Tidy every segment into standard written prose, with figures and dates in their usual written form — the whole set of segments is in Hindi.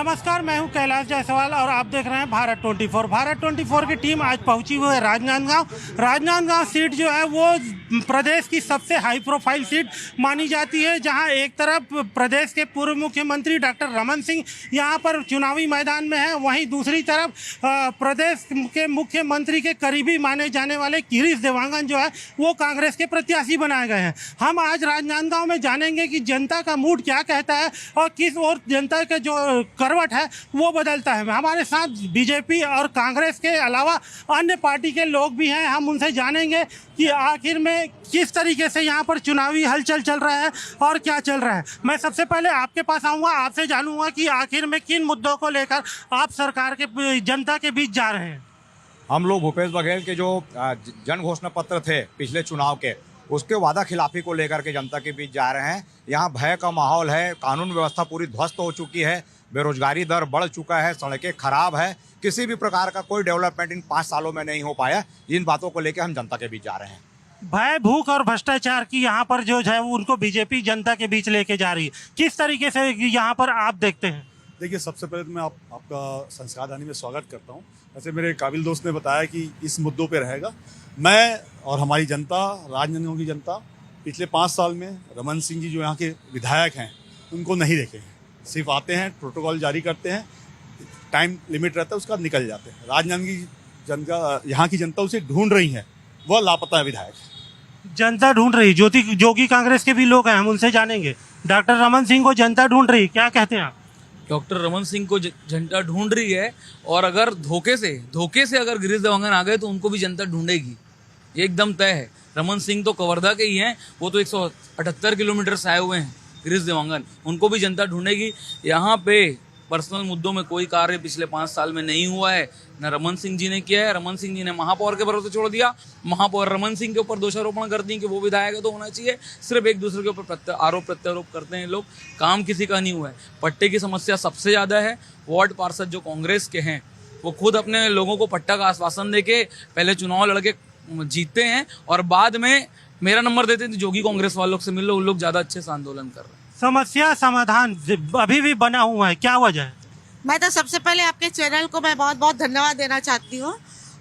नमस्कार, मैं हूं कैलाश जायसवाल और आप देख रहे हैं भारत 24 की टीम आज पहुंची हुई है राजनांदगांव सीट जो है वो प्रदेश की सबसे हाई प्रोफाइल सीट मानी जाती है, जहां एक तरफ प्रदेश के पूर्व मुख्यमंत्री डॉक्टर रमन सिंह यहां पर चुनावी मैदान में हैं, वहीं दूसरी तरफ प्रदेश के मुख्यमंत्री के करीबी माने जाने वाले गिरीश देवांगन जो है वो कांग्रेस के प्रत्याशी बनाए गए हैं। हम आज राजनांदगांव में जानेंगे कि जनता का मूड क्या कहता है और किस ओर जनता के जो करवट है वो बदलता है। हमारे साथ बीजेपी और कांग्रेस के अलावा अन्य पार्टी के लोग भी हैं, हम उनसे जानेंगे कि आखिर में किस तरीके से यहाँ पर चुनावी हलचल चल रहा है और क्या चल रहा है। मैं सबसे पहले आपके पास आऊँगा, आपसे जानूंगा कि आखिर में किन मुद्दों को लेकर आप सरकार के जनता के बीच जा रहे हैं। हम लोग भूपेश बघेल के जो जन घोषणा पत्र थे पिछले चुनाव के, उसके वादा खिलाफी को लेकर के जनता के बीच जा रहे हैं। यहाँ भय का माहौल है, कानून व्यवस्था पूरी ध्वस्त हो चुकी है, बेरोजगारी दर बढ़ चुका है, सड़कें खराब है, किसी भी प्रकार का कोई डेवलपमेंट इन 5 सालों में नहीं हो पाया। इन बातों को लेकर हम जनता के बीच जा रहे हैं। भय, भूख और भ्रष्टाचार की यहाँ पर जो है उनको बीजेपी जनता के बीच लेके जा रही है, किस तरीके से यहाँ पर आप देखते हैं? देखिए, सबसे पहले तो मैं आपका संस्कारधानी में स्वागत करता हूँ। वैसे मेरे काबिल दोस्त ने बताया कि इस मुद्दों पे रहेगा। मैं और हमारी जनता, राजनांदगांव की जनता, पिछले 5 साल में रमन सिंह जी जो यहाँ के विधायक हैं उनको नहीं देखे हैं। सिर्फ आते हैं, प्रोटोकॉल जारी करते हैं, टाइम लिमिट रहता है, उसका निकल जाते हैं। राजनांदगांव की जनता, यहाँ की जनता उसे ढूंढ रही है, वह लापता है विधायक। जनता ढूंढ रही, जोगी कांग्रेस के भी लोग हैं, हम उनसे जानेंगे। डॉक्टर रमन सिंह को जनता ढूंढ रही, क्या कहते हैं आप? डॉक्टर रमन सिंह को जनता ढूंढ रही है, और अगर धोखे से अगर गिरीश देवांगन आ गए तो उनको भी जनता ढूंढेगी, ये एकदम तय है। रमन सिंह तो कवर्धा के ही हैं, वो तो 178 किलोमीटर से आए हुए हैं। गिरीश देवांगन, उनको भी जनता ढूंढेगी। यहाँ पे पर्सनल मुद्दों में कोई कार्य पिछले 5 साल में नहीं हुआ है, न रमन सिंह जी ने किया है। रमन सिंह जी ने महापौर के भरोसे छोड़ दिया, महापौर रमन सिंह के ऊपर दोषारोपण कर दी कि वो विधायक तो होना चाहिए। सिर्फ एक दूसरे के ऊपर आरोप प्रत्यारोप करते हैं लोग, काम किसी का नहीं हुआ है। पट्टे की समस्या सबसे ज़्यादा है। वार्ड पार्षद जो कांग्रेस के हैं वो खुद अपने लोगों को पट्टा का आश्वासन देके पहले चुनाव लड़के जीतते हैं और बाद में मेरा नंबर देते हैं। जोगी कांग्रेस वालों से मिल लो, उन लोग ज़्यादा अच्छे से आंदोलन कर रहे हैं। समस्या समाधान अभी भी बना हुआ है, क्या वजह है? मैं तो सबसे पहले आपके चैनल को मैं बहुत बहुत धन्यवाद देना चाहती हूँ,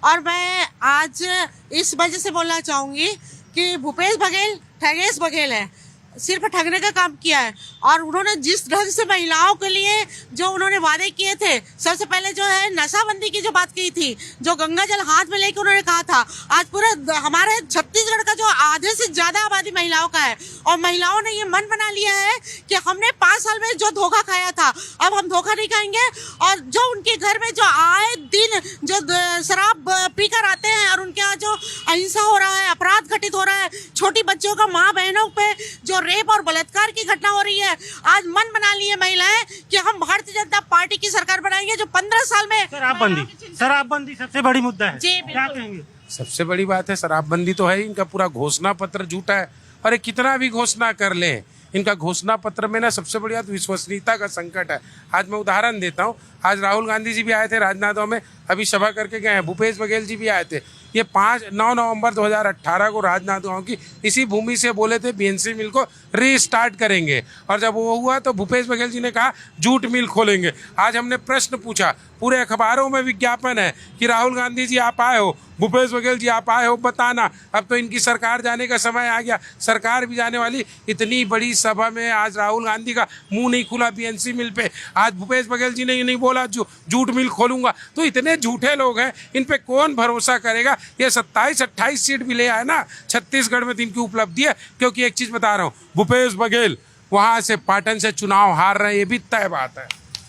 और मैं आज इस वजह से बोलना चाहूँगी कि भूपेश बघेल ठगेश बघेल है, सिर्फ ठगने का काम किया है। और उन्होंने जिस ढंग से महिलाओं के लिए जो उन्होंने वादे किए थे, सबसे पहले जो है नशाबंदी की जो बात की थी, जो गंगा जल हाथ में लेके उन्होंने कहा था, आज पूरे हमारे छत्तीसगढ़ का जो आधे से ज्यादा आबादी महिलाओं का है, और महिलाओं ने ये मन बना लिया है कि हमने 5 साल में जो धोखा खाया था अब हम धोखा नहीं खाएंगे। और जो उनके घर में जो आए दिन जो शराब पीकर आते हैं और उनके यहाँ जो अहिंसा हो रहा है, अपराध घटित हो रहा है, छोटी बच्चों का माँ बहनों पे जो रेप और बलात्कार की घटना हो रही है, आज मन बना लिए महिलाएं कि हम भारतीय जनता पार्टी की सरकार बनाएंगे जो 15 साल में। शराबबंदी सबसे बड़ी मुद्दा है, जी क्या कहेंगे? सबसे बड़ी बात है शराबबंदी तो है ही। इनका पूरा घोषणा पत्र झूठा है, और कितना भी घोषणा कर ले, इनका घोषणा पत्र में ना सबसे बड़ी बात विश्वसनीयता का संकट है। आज मैं उदाहरण देता हूँ, आज राहुल गांधी जी भी आए थे राजनांदगांव में, अभी सभा करके गए हैं। भूपेश बघेल जी भी आए थे। ये 9 नवंबर 2018 को राजनांदगांव की इसी भूमि से बोले थे बीएनसी मिल को रीस्टार्ट करेंगे, और जब वो हुआ तो भूपेश बघेल जी ने कहा जूट मिल खोलेंगे। आज हमने प्रश्न पूछा, पूरे अखबारों में विज्ञापन है कि राहुल गांधी जी आप आए हो, भूपेश बघेल जी आप आए हो, बताना। अब तो इनकी सरकार जाने का समय आ गया, सरकार भी जाने वाली। इतनी बड़ी सभा में आज राहुल गांधी का मुंह नहीं खुला बीएनसी मिल पे, आज भूपेश बघेल जी ने ये नहीं बोला जूट मिल खोलूंगा। तो इतने झूठे लोग हैं, इन पे कौन भरोसा करेगा? ये 27-28 सीट भी ले आए ना छत्तीसगढ़ में, तो इनकी उपलब्धि है। क्योंकि एक चीज बता रहा हूँ, भूपेश बघेल वहां से पाटन से चुनाव हार रहे हैं, ये भी तय बात है।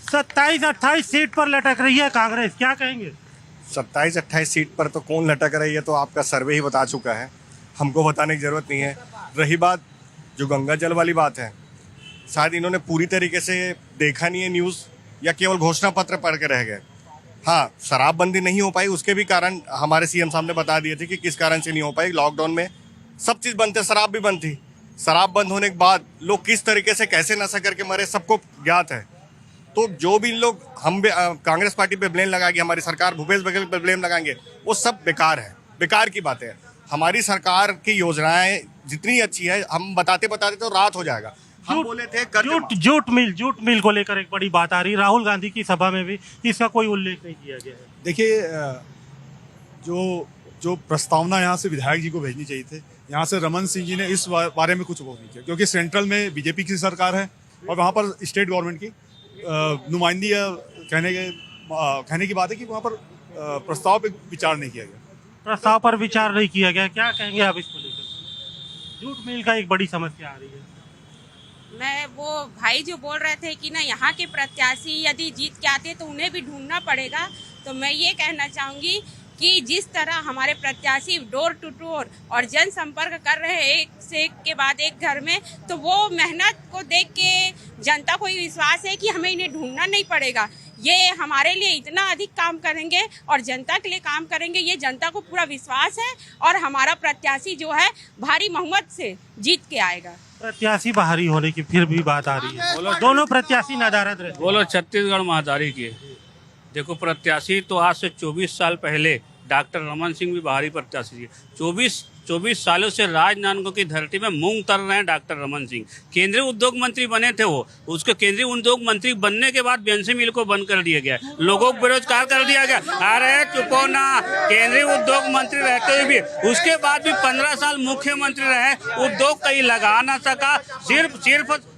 27-28 सीट पर लटक रही है कांग्रेस, क्या कहेंगे? 27-28 सीट पर तो कौन लटक रही है तो आपका सर्वे ही बता चुका है, हमको बताने की जरूरत नहीं है। रही बात जो गंगा जल वाली बात है, शायद इन्होंने पूरी तरीके से देखा नहीं है न्यूज़, या केवल घोषणा पत्र पढ़ के रह गए। हाँ, शराबबंदी नहीं हो पाई, उसके भी कारण हमारे सीएम साहब ने बता दिए थे कि किस कारण से नहीं हो पाई। लॉकडाउन में सब चीज़ बंद थे, शराब भी बंद थी। शराब बंद होने के बाद लोग किस तरीके से कैसे नशा करके मरे सबको ज्ञात है। तो जो भी लोग हम कांग्रेस पार्टी पे ब्लेम लगाएंगे, हमारी सरकार भूपेश बघेल पे ब्लेम लगाएंगे, वो सब बेकार है, बेकार की बात है। हमारी सरकार की योजनाएं जितनी अच्छी है, हम बताते बताते तो रात हो जाएगा, हम बोले थे कर्ज माफ। जूट मिल को लेकर एक बड़ी बात आ रही। राहुल गांधी की सभा में भी इसका कोई उल्लेख नहीं किया गया है। देखिए जो प्रस्तावना यहाँ से विधायक जी को भेजनी चाहिए थे, यहाँ से रमन सिंह जी ने इस बारे में कुछ वो नहीं किया, क्योंकि सेंट्रल में बीजेपी की सरकार है और वहाँ पर स्टेट गवर्नमेंट की नुमाइंदी कहने की बात है कि वहाँ पर प्रस्ताव पे विचार नहीं किया गया। प्रस्ताव पर विचार नहीं किया गया, क्या कहेंगे आप इसको लेकर? जूट मिल का एक बड़ी समस्या आ रही है। मैं वो भाई जो बोल रहे थे कि ना यहाँ के प्रत्याशी यदि जीत के आते तो उन्हें भी ढूंढना पड़ेगा, तो मैं ये कहना चाहूँगी कि जिस तरह हमारे प्रत्याशी डोर टू डोर और जनसंपर्क कर रहे हैं एक से एक के बाद एक घर में, तो वो मेहनत को देख के जनता को ये विश्वास है कि हमें इन्हें ढूंढना नहीं पड़ेगा। ये हमारे लिए इतना अधिक काम करेंगे और जनता के लिए काम करेंगे, ये जनता को पूरा विश्वास है और हमारा प्रत्याशी जो है भारी बहुमत से जीत के आएगा। प्रत्याशी बाहरी होने की फिर भी बात आ रही है, दोनों प्रत्याशी नदारद रहे। बोलो छत्तीसगढ़ महादारी की। देखो प्रत्याशी तो आज से 24 साल पहले डॉक्टर रमन सिंह भी बाहरी प्रत्याशी थे। 24 सालों से राजनांदगांव की धरती में मूंग तर रहे हैं डॉक्टर रमन सिंह। केंद्रीय उद्योग मंत्री बने थे वो, उसके केंद्रीय उद्योग मंत्री बनने के बाद बीएनसी मिल को बंद कर दिया गया, लोगों को बेरोजगार कर दिया गया। अरे चुपो ना, केंद्रीय उद्योग मंत्री रहते हुए भी उसके बाद भी 15 साल मुख्यमंत्री रहे, उद्योग कहीं लगा ना सका।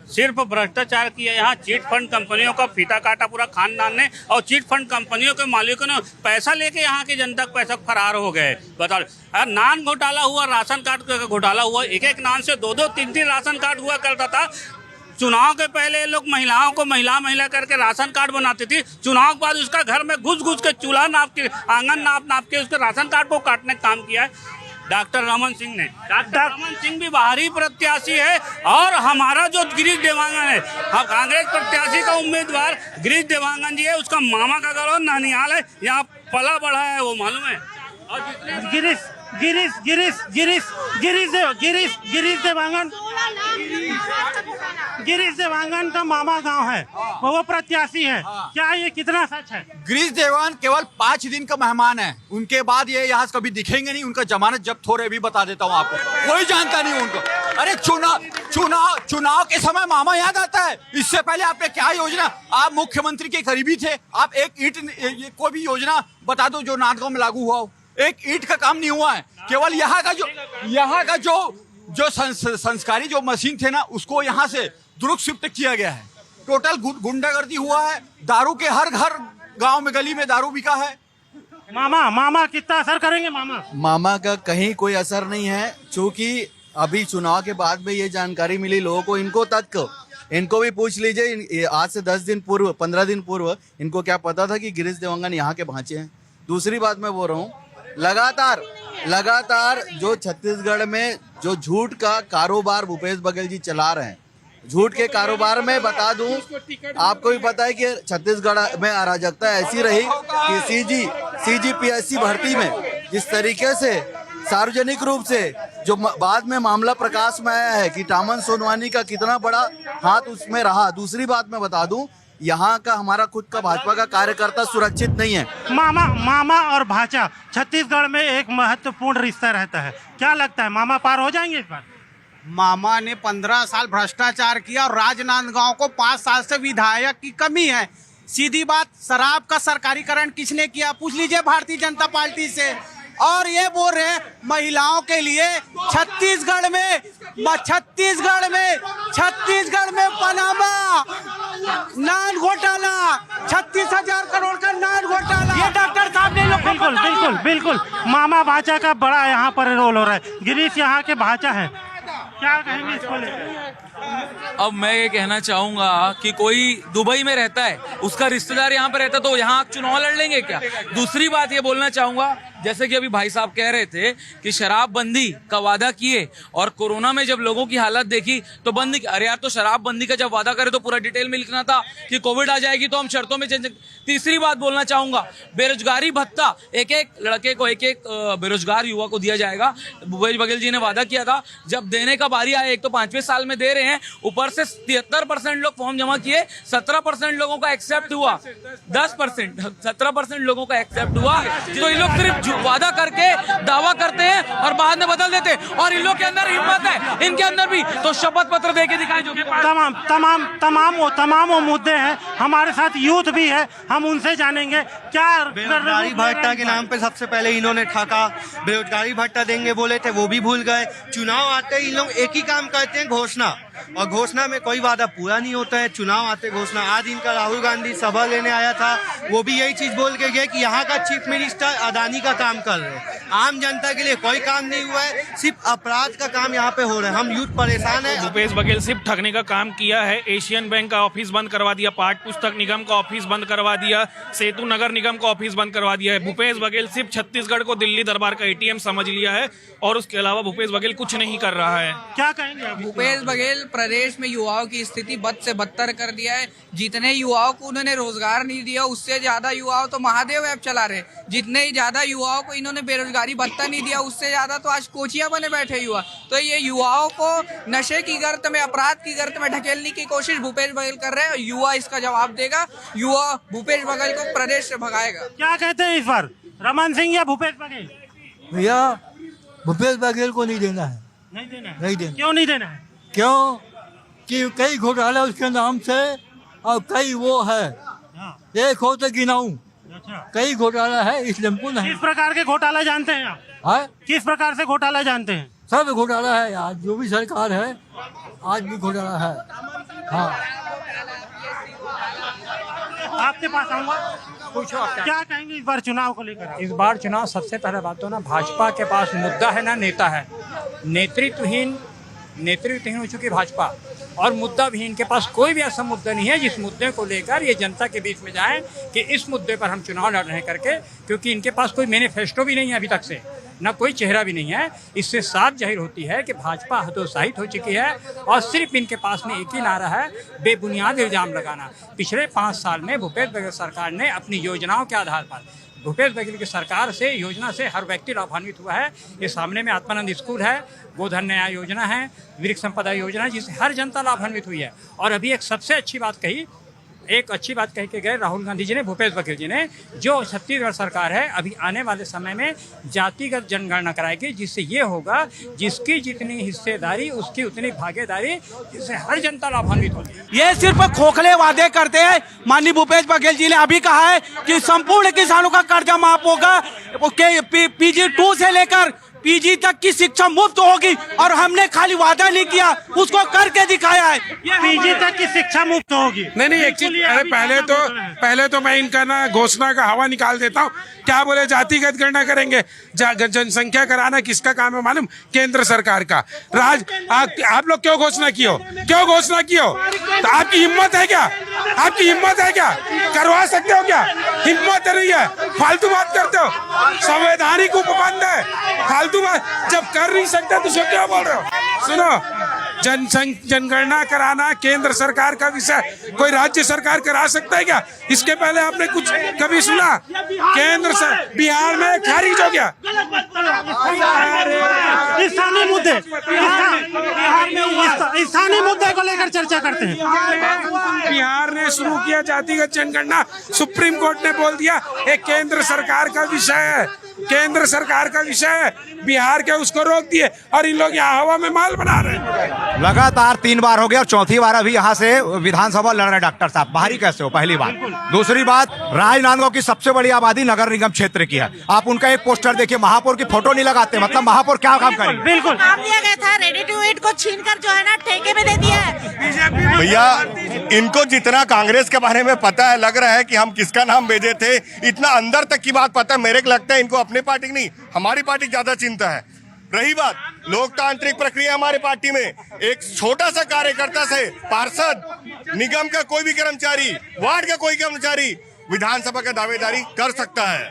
सिर्फ भ्रष्टाचार किया। यहाँ चिट फंड कंपनियों का फीता काटा पूरा खानदान ने, और चिट फंड कंपनियों के मालिकों ने पैसा लेके यहाँ के जनता को पैसा फरार हो गए। बताओ, नान घोटाला हुआ, राशन कार्ड का घोटाला हुआ, एक नान से 2-2, 3-3 राशन कार्ड हुआ करता था। चुनाव के पहले लोग महिलाओं को महिला करके राशन कार्ड बनाती थी, चुनाव के बाद उसका घर में घुस के चूल्हा नाप के, आंगन नाप के उसके राशन कार्ड को काटने का काम किया है डॉक्टर रमन सिंह ने। डॉक्टर रमन सिंह भी बाहरी प्रत्याशी है। और हमारा जो गिरीश देवांगन है, कांग्रेस प्रत्याशी का उम्मीदवार गिरीश देवांगन जी है, उसका मामा का गाँव ननिहाल है, यहाँ पला बढ़ा है, वो मालूम है। और गिरीश देवांगन का मामा गांव है, वो प्रत्याशी है। क्या ये कितना सच है? गिरीश देवांगन केवल 5 दिन का मेहमान है, उनके बाद ये यहाँ कभी दिखेंगे नहीं। उनका जमानत जब्त हो रहे भी बता देता हूँ आपको, कोई जानता नहीं उनको। अरे चुनाव के समय मामा याद आता है। इससे पहले आपने क्या योजना, आप मुख्यमंत्री के करीबी थे, आप एक ईंट कोई भी योजना बता दो जो नांदगांव में लागू हुआ हो, एक ईंट का काम नहीं हुआ है। केवल यहाँ का जो संस्कारी जो मशीन थे ना, उसको यहाँ से दुरुस्त शिफ्ट किया गया है। टोटल गुंडागर्दी हुआ है, दारू के हर घर गांव में गली में दारू बिका है। मामा कितना असर करेंगे? मामा का कहीं कोई असर नहीं है, क्योंकि अभी चुनाव के बाद में ये जानकारी मिली लोगों को। इनको भी पूछ लीजिए, आज से 10 दिन पूर्व 15 दिन पूर्व इनको क्या पता था कि गिरीश देवांगन यहाँ के भांचे हैं। दूसरी बात मैं बोल रहा हूँ, लगातार जो छत्तीसगढ़ में जो झूठ का कारोबार भूपेश बघेल जी चला रहे हैं, झूठ के कारोबार में बता दूं, आपको भी पता है कि छत्तीसगढ़ में अराजकता ऐसी रही कि CGPSC भर्ती में जिस तरीके से सार्वजनिक रूप से जो बाद में मामला प्रकाश में आया है कि टामन सोनवानी का कितना बड़ा हाथ उसमें रहा। दूसरी बात मैं बता दूं, यहाँ का हमारा खुद का भाजपा का कार्यकर्ता सुरक्षित नहीं है। मामा और भाचा छत्तीसगढ़ में एक महत्वपूर्ण रिश्ता रहता है, क्या लगता है मामा पार हो जाएंगे इस बार? मामा ने 15 साल भ्रष्टाचार किया और राजनांदगांव को 5 साल से विधायक की कमी है। सीधी बात, शराब का सरकारीकरण किसने किया? पूछ लीजिए भारतीय जनता पार्टी से। और ये बोल रहे हैं महिलाओं के लिए छत्तीसगढ़ में पनामा नान घोटाला, 36,000 करोड़ का नान घोटाला, ये डॉक्टर साहब ने बिल्कुल मामा भाचा का बड़ा यहाँ पर रोल हो रहा है। गिरीश यहाँ के भाचा है, क्या कहेंगे इसको लेकर? अब मैं ये कहना चाहूंगा कि कोई दुबई में रहता है, उसका रिश्तेदार यहाँ पे रहता, तो यहाँ चुनाव लड़ लेंगे क्या? दूसरी बात ये बोलना चाहूंगा, जैसे कि अभी भाई साहब कह रहे थे कि शराबबंदी का वादा किए और कोरोना में जब लोगों की हालत देखी तो बंद। अरे यार, तो शराबबंदी का जब वादा करे तो पूरा डिटेल में लिखना था कि कोविड आ जाएगी तो हम शर्तों में चेंज। तीसरी बात बोलना चाहूंगा, बेरोजगारी भत्ता एक लड़के को एक बेरोजगार युवा को दिया जाएगा। भूपेश बघेल जी ने वादा किया था, जब देने का बारी आया, एक तो 5वें साल में दे रहे हैं है। ऊपर से 73% लोग फॉर्म जमा किए, 17% लोगों का एक्सेप्ट हुआ, 10% 17% लोगों का एक्सेप्ट हुआ। तो इन लोग सिर्फ वादा करके दावा करते हैं और बाद में बदल देते हैं। और इन लोग के अंदर हिम्मत है, इनके अंदर भी तो शपथ पत्र दे के दिखाए। जो तमाम वो मुद्दे हैं। हमारे साथ यूथ भी है, हम उनसे जानेंगे क्या। बेरोजगारी भत्ता के नाम पे सबसे पहले इन्होंने ठगा, बेरोजगारी भत्ता देंगे बोले थे वो भी भूल गए। चुनाव आते ही इन लोग एक ही काम करते हैं, घोषणा, और घोषणा में कोई वादा पूरा नहीं होता है। चुनाव आते घोषणा। आज इनका राहुल गांधी सभा लेने आया था, वो भी यही चीज बोल के गए कि यहाँ का चीफ मिनिस्टर अदानी का काम कर रहे हैं। आम जनता के लिए कोई काम नहीं हुआ है, सिर्फ अपराध का काम यहाँ पे हो रहा है। हम यूथ परेशान है। भूपेश बघेल सिर्फ ठगने का काम किया है। एशियन बैंक का ऑफिस बंद करवा दिया, पाठ पुस्तक निगम का ऑफिस बंद करवा दिया, सेतु नगर निगम का ऑफिस बंद करवा दिया है। भूपेश बघेल सिर्फ छत्तीसगढ़ को दिल्ली दरबार का एटीएम समझ लिया है और उसके अलावा भूपेश बघेल कुछ नहीं कर रहा है। क्या कहेंगे? भूपेश बघेल प्रदेश में युवाओं की स्थिति बद से बदतर कर दिया है। जितने युवाओं को उन्होंने रोजगार नहीं दिया, उससे ज्यादा युवाओं तो महादेव ऐप चला रहे। जितने ही ज्यादा युवाओं को इन्होंने बेरोजगारी भत्ता नहीं दिया, उससे ज्यादा तो आज कोचिया बने बैठे युवा। तो ये युवाओं को नशे की गर्त में, अपराध की गर्त में ढकेलने की कोशिश भूपेश बघेल कर रहे हैं। युवा इसका जवाब देगा। युवा भूपेश बघेल को प्रदेश से भगाएगा। क्या कहते हैं इस बार, रमन सिंह या भूपेश बघेल? भैया भूपेश बघेल को नहीं देना है। नहीं देना है? नहीं देना। क्यों नहीं देना है? क्यों कि कई घोटाला उसके नाम से, और कई वो है, एक हो तो गिनाऊं, कई घोटाला है, इसलिए हमको नहीं। किस प्रकार के घोटाला जानते हैं आप? है? किस प्रकार से घोटाला जानते हैं? सब घोटाला है। आज जो भी सरकार है, आज भी घोटाला है। हाँ, आपके पास आऊंगा। पूछो क्या कहेंगे इस बार चुनाव को लेकर? इस बार चुनाव सबसे पहले बात तो ना, भाजपा के पास मुद्दा है ना नेता है। नेतृत्वहीन हो चुकी भाजपा, और मुद्दा भी इनके पास कोई भी ऐसा मुद्दा नहीं है जिस मुद्दे को लेकर ये जनता के बीच में जाएं कि इस मुद्दे पर हम चुनाव लड़ रहे हैं करके। क्योंकि इनके पास कोई मैनिफेस्टो भी नहीं है अभी तक से, ना कोई चेहरा भी नहीं है। इससे साफ जाहिर होती है कि भाजपा हतोत्साहित हो चुकी है और सिर्फ इनके पास में एक ही नारा है, बेबुनियाद इल्जाम लगाना। पिछले 5 साल में भूपेश बघेल सरकार ने अपनी योजनाओं के आधार पर, भूपेश बघेल की सरकार से, योजना से हर व्यक्ति लाभान्वित हुआ है। ये सामने में आत्मानंद स्कूल है, गोधन न्याय योजना है, वृक्ष संपदा योजना है, जिससे हर जनता लाभान्वित हुई है। और अभी एक सबसे अच्छी बात कही, एक अच्छी बात कह के गए राहुल गांधी जी ने, भूपेश बघेल जी ने, जो छत्तीसगढ़ सरकार है अभी आने वाले समय में जातिगत जनगणना कराएगी, जिससे ये होगा जिसकी जितनी हिस्सेदारी उसकी उतनी भागीदारी, जिससे हर जनता लाभान्वित होगी। ये सिर्फ खोखले वादे करते हैं। माननीय भूपेश बघेल जी ने अभी कहा है कि संपूर्ण किसानों का कर्जा माफ होगा, PG 2 से लेकर PG तक की शिक्षा मुफ्त होगी, और हमने खाली वादा नहीं किया, उसको करके दिखाया है। PG तक की शिक्षा मुफ्त होगी। नहीं, एक चीज, अरे पहले तो मैं इनका ना घोषणा का हवा निकाल देता हूँ। क्या बोले, जातिगत गणना करेंगे, जनसंख्या कराना किसका काम है मालूम? केंद्र सरकार का। आप लोग क्यों घोषणा कियो? तो आपकी हिम्मत है क्या? करवा सकते हो क्या? हिम्मत नहीं है, फालतू बात करते हो। संवैधानिक उपबंध है, फालतू बात जब कर नहीं सकते तो क्या बोल रहे हो? सुनो, जनगणना कराना केंद्र सरकार का विषय, कोई राज्य सरकार करा सकता है क्या? इसके पहले आपने कुछ कभी सुना? केंद्र सर, बिहार में खारिज हो गया। स्थानीय मुद्दे को लेकर चर्चा करते हैं। बिहार ने शुरू किया जातिगत जनगणना, सुप्रीम कोर्ट ने बोल दिया एक केंद्र सरकार का विषय है, बिहार के उसको रोक दिए, और इन लोग यहाँ हवा में माल बना रहे हैं। लगातार 3 बार हो गया और चौथी बार अभी यहाँ से विधानसभा लड़ रहे डॉक्टर साहब। बाहरी कैसे हो? पहली बात। दूसरी बात, राजनांदगांव की सबसे बड़ी आबादी नगर निगम क्षेत्र की है। आप उनका एक पोस्टर देखिए, महापौर की फोटो नहीं लगाते, मतलब महापौर क्या काम करेंगे? बिल्कुल काम दिया गया था, रेडी टू ईट को छीनकर जो है ना ठेके में दे दिया है। भैया इनको जितना कांग्रेस के बारे में पता है, लग रहा है कि हम किसका नाम भेजे थे, इतना अंदर तक की बात पता है। मेरे को लगता है इनको अपने पार्टी नहीं, हमारी पार्टी ज्यादा चिंता है। रही बात लोकतांत्रिक प्रक्रिया, हमारे पार्टी में एक छोटा सा कार्यकर्ता से पार्षद, निगम का कोई भी कर्मचारी, वार्ड का कोई कर्मचारी विधानसभा का दावेदारी कर सकता है।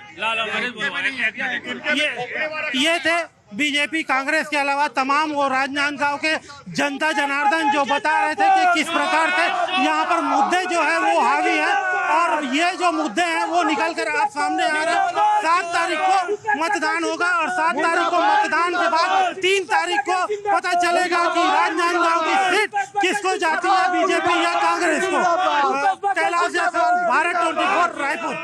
ये थे बीजेपी कांग्रेस के अलावा तमाम वो राजनांदगांव के जनता जनार्दन जो बता रहे थे कि किस प्रकार से यहाँ पर मुद्दे जो है वो हावी है, और ये जो मुद्दे हैं वो निकल कर आज सामने आ रहे हैं। 7 तारीख को मतदान होगा, और 7 तारीख को मतदान के बाद 3 तारीख को पता चलेगा कि राजनांदगांव की सीट किसको किसको जाती है बीजेपी या कांग्रेस को। कैलाश जायसवाल, भारत 24 रायपुर।